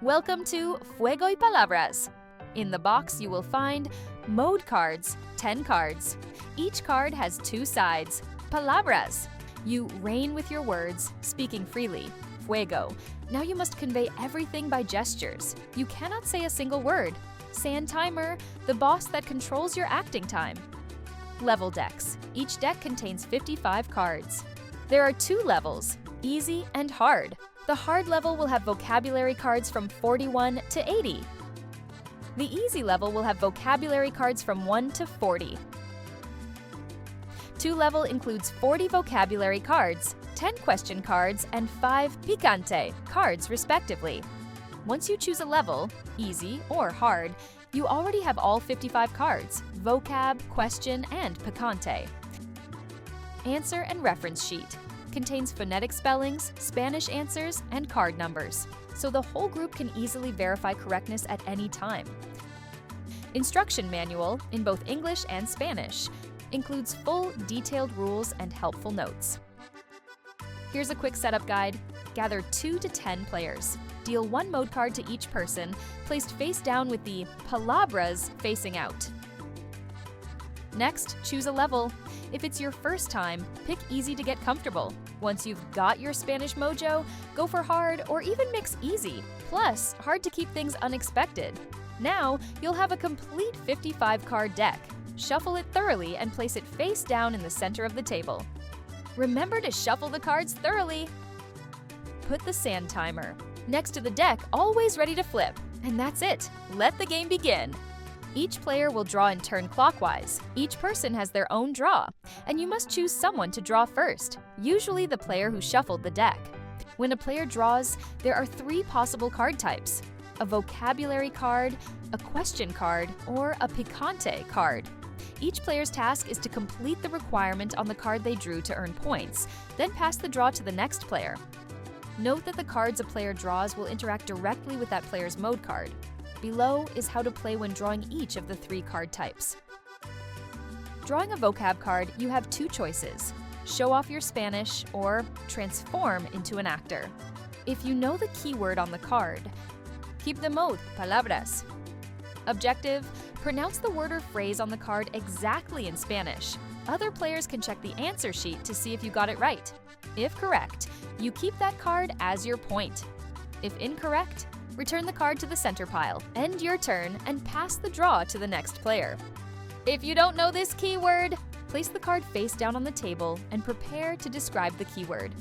Welcome to Fuego y Palabras. In the box, you will find mode cards, 10 cards. Each card has 2 sides. Palabras. You reign with your words, speaking freely. Fuego. Now you must convey everything by gestures. You cannot say a single word. Sand timer, the boss that controls your acting time. Level decks. Each deck contains 55 cards. There are 2 levels, easy and hard. The hard level will have vocabulary cards from 41 to 80. The easy level will have vocabulary cards from 1 to 40. 2 level includes 40 vocabulary cards, 10 question cards, and 5 picante cards respectively. Once you choose a level, easy or hard, you already have all 55 cards, vocab, question, and picante. Answer and reference sheet. Contains phonetic spellings, Spanish answers, and card numbers, so the whole group can easily verify correctness at any time. Instruction manual, in both English and Spanish, includes full, detailed rules and helpful notes. Here's a quick setup guide. Gather 2 to 10 players. Deal 1 mode card to each person, placed face down with the palabras facing out. Next, choose a level. If it's your first time, pick easy to get comfortable. Once you've got your Spanish mojo, go for hard or even mix easy. Plus, hard to keep things unexpected. Now, you'll have a complete 55-card deck. Shuffle it thoroughly and place it face down in the center of the table. Remember to shuffle the cards thoroughly. Put the sand timer next to the deck, always ready to flip. And that's it. Let the game begin. Each player will draw in turn clockwise. Each person has their own draw, and you must choose someone to draw first, usually the player who shuffled the deck. When a player draws, there are 3 possible card types: a vocabulary card, a question card, or a picante card. Each player's task is to complete the requirement on the card they drew to earn points, then pass the draw to the next player. Note that the cards a player draws will interact directly with that player's mode card. Below is how to play when drawing each of the 3 card types. Drawing a vocab card, you have 2 choices: show off your Spanish or transform into an actor. If you know the keyword on the card, keep the mode, palabras. Objective: pronounce the word or phrase on the card exactly in Spanish. Other players can check the answer sheet to see if you got it right. If correct, you keep that card as your point. If incorrect, return the card to the center pile, end your turn, and pass the draw to the next player. If you don't know this keyword, place the card face down on the table and prepare to describe the keyword.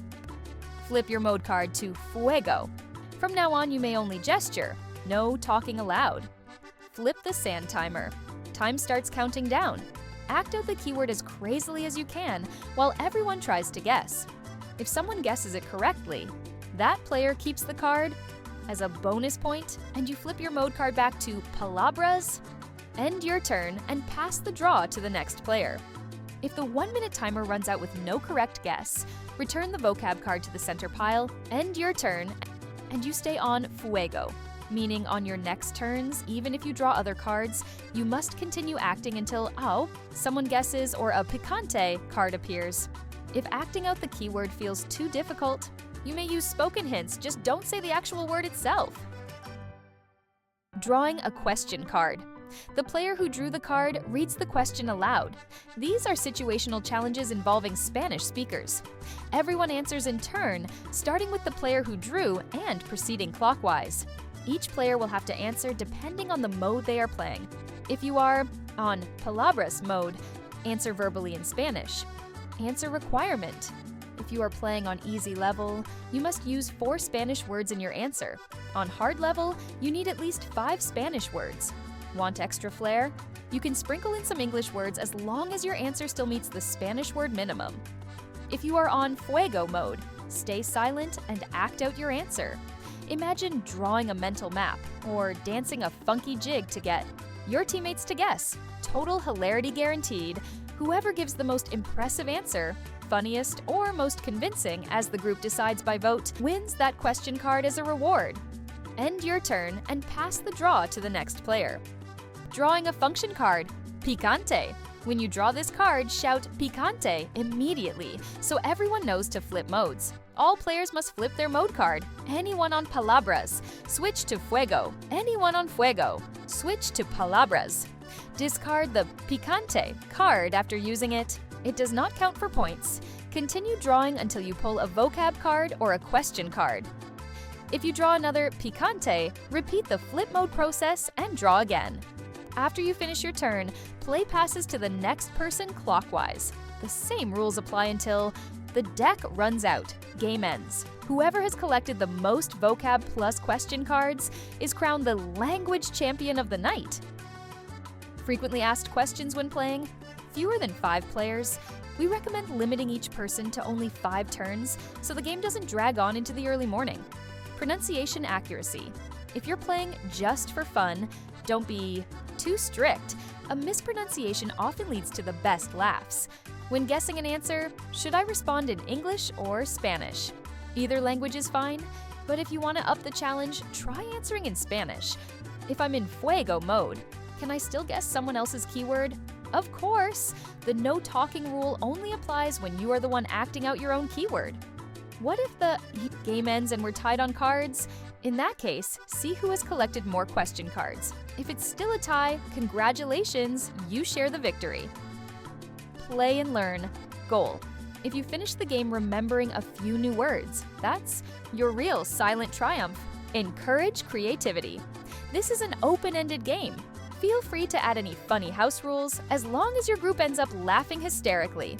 Flip your mode card to Fuego. From now on, you may only gesture, no talking aloud. Flip the sand timer. Time starts counting down. Act out the keyword as crazily as you can while everyone tries to guess. If someone guesses it correctly, that player keeps the card as a bonus point, and you flip your mode card back to palabras, end your turn, and pass the draw to the next player. If the 1-minute timer runs out with no correct guess, return the vocab card to the center pile, end your turn, and you stay on Fuego, meaning on your next turns, even if you draw other cards, you must continue acting until, someone guesses or a picante card appears. If acting out the keyword feels too difficult, you may use spoken hints, just don't say the actual word itself. Drawing a question card. The player who drew the card reads the question aloud. These are situational challenges involving Spanish speakers. Everyone answers in turn, starting with the player who drew and proceeding clockwise. Each player will have to answer depending on the mode they are playing. If you are on palabras mode, answer verbally in Spanish. Answer requirement. If you are playing on easy level, you must use 4 Spanish words in your answer. On hard level, you need at least 5 Spanish words. Want extra flair? You can sprinkle in some English words as long as your answer still meets the Spanish word minimum. If you are on Fuego mode, stay silent and act out your answer. Imagine drawing a mental map or dancing a funky jig to get your teammates to guess. Total hilarity guaranteed. Whoever gives the most impressive answer, funniest or most convincing as the group decides by vote, wins that question card as a reward. End your turn and pass the draw to the next player. Drawing a function card, picante. When you draw this card, shout picante immediately so everyone knows to flip modes. All players must flip their mode card. Anyone on Palabras. Switch to Fuego. Anyone on Fuego. Switch to Palabras. Discard the picante card after using it. It does not count for points. Continue drawing until you pull a vocab card or a question card. If you draw another picante, repeat the flip mode process and draw again. After you finish your turn, play passes to the next person clockwise. The same rules apply until the deck runs out. Game ends. Whoever has collected the most vocab plus question cards is crowned the language champion of the night. Frequently asked questions when playing? Fewer than 5 players? We recommend limiting each person to only 5 turns so the game doesn't drag on into the early morning. Pronunciation accuracy. If you're playing just for fun, don't be too strict. A mispronunciation often leads to the best laughs. When guessing an answer, should I respond in English or Spanish? Either language is fine, but if you want to up the challenge, try answering in Spanish. If I'm in Fuego mode, can I still guess someone else's keyword? Of course! The no talking rule only applies when you are the one acting out your own keyword. What if the game ends and we're tied on cards? In that case, see who has collected more question cards. If it's still a tie, congratulations, you share the victory. Play and learn. Goal. If you finish the game remembering a few new words, that's your real silent triumph. Encourage creativity. This is an open-ended game. Feel free to add any funny house rules as long as your group ends up laughing hysterically.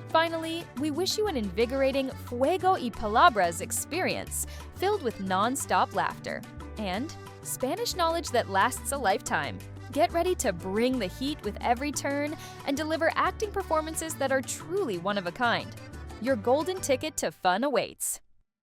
Finally, we wish you an invigorating Fuego y Palabras experience filled with non-stop laughter and Spanish knowledge that lasts a lifetime. Get ready to bring the heat with every turn and deliver acting performances that are truly one of a kind. Your golden ticket to fun awaits.